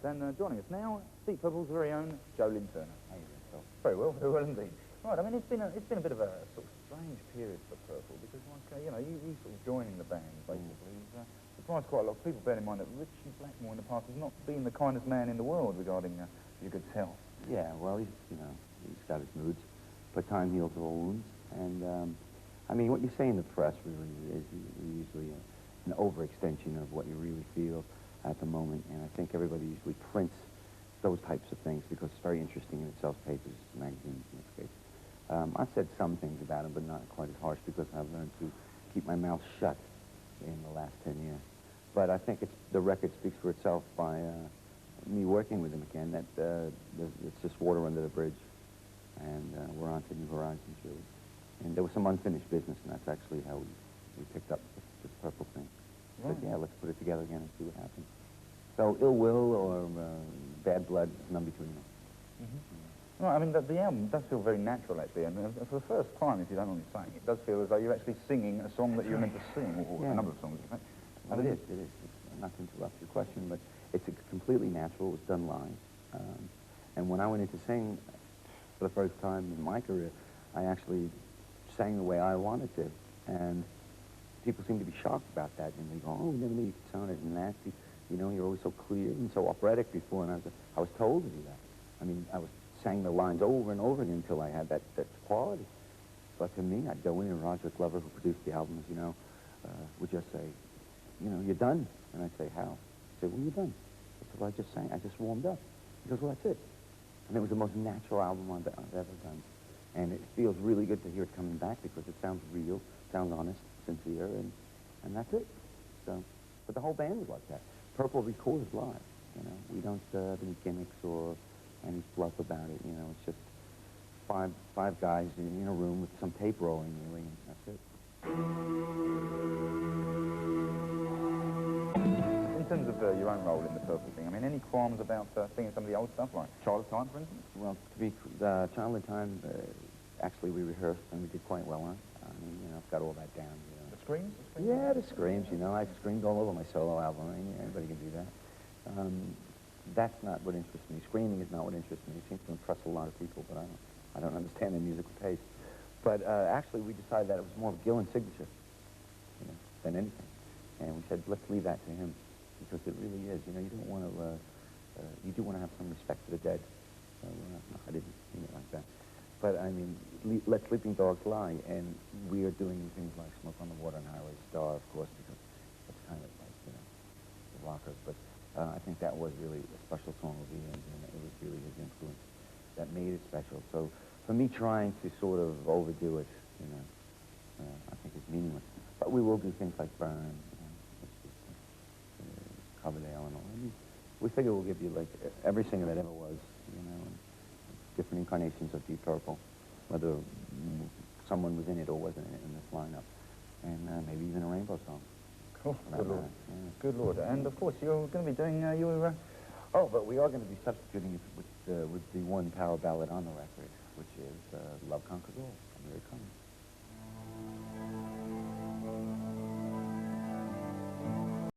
Right, and joining us now, Deep Purple's very own Lynn. How you doing, Phil? Very well indeed. Right, I mean, it's been a bit of a sort of strange period for Purple because, like, you know, you sort of joining the band basically. Surprised quite a lot of people. Bear in mind that Richie Blackmore in the past has not been the kindest man in the world regarding your good health. Yeah, well, he's got his moods, but time heals all wounds. And I mean, what you say in the press really is usually an overextension of what you really feel at the moment. And I think everybody usually prints those types of things because it's very interesting in itself, papers, magazines, newspapers. I've said some things about him, but not quite as harsh because I've learned to keep my mouth shut in the last 10 years. But I think the record speaks for itself by me working with him again, that it's just water under the bridge, and we're on to new horizons, really. And there was some unfinished business, and that's actually how we picked up this Purple thing. Right. But yeah, let's put it together again and see what happens. So ill will or bad blood, none between them. Mm-hmm. Right, I mean, the album does feel very natural, actually, and for the first time, if you don't mind me saying, it does feel as though you're actually singing a song that you're meant to sing, or a number of songs, in fact. Well, it is. Not to interrupt your question, but it's completely natural. It was done live. And when I went in to sing for the first time in my career, I actually sang the way I wanted to. And people seem to be shocked about that. And they go, oh, we never knew you could sound as nasty. You know, you're always so clear and so operatic before. And I was told to do that. I mean, I sang the lines over and over again until I had that quality. But to me, I'd go in and Roger Glover, who produced the album, as you know, would just say, you know, you're done. And I'd say, how? He'd say, well, you're done. I said, well, I just sang. I just warmed up. He goes, well, that's it. And it was the most natural album I've ever done. And it feels really good to hear it coming back because it sounds real, sounds honest, sincere, and that's it. So, but the whole band was like that. Purple records live, you know. We don't have any gimmicks or any fluff about it, you know. It's just five guys in a room with some tape rolling, really, and that's it. In terms of your own role in the Purple thing, I mean, any qualms about singing some of the old stuff, like Child of Time, for instance? Well, to be Child of Time, actually we rehearsed and we did quite well on it. I mean, you know, I've got all that down, you know. The screams? Yeah, the screams, you know. I've screamed all over my solo album. I mean, anybody can do that. That's not what interests me. Screaming is not what interests me. It seems to impress a lot of people, but I don't understand their musical taste. But actually, we decided that it was more of Gillan's signature, you know, than anything. And we said, let's leave that to him, because it really is. You know, you don't want to, you do want to have some respect for the dead. So, no, I didn't mean it like that. But, I mean, let sleeping dogs lie, and we are doing things like Smoke on the Water and Highway Star, of course, because it's kind of like, you know, the rockers. But I think that was really a special song of Ian's, and it was really his influence that made it special. So for me trying to sort of overdo it, you know, I think it's meaningless. But we will do things like Burn, you know, Coverdale and all. I mean, we figure we'll give you like every singer that ever was, you know, and different incarnations of Deep Purple, whether someone was in it or wasn't in it in this lineup, and maybe even a Rainbow song. Cool. Good Lord. Yeah. Good Lord. And of course, you're going to be doing your. Oh, but we are going to be substituting it with the one power ballad on the record, which is Love Conkers All. Here it comes.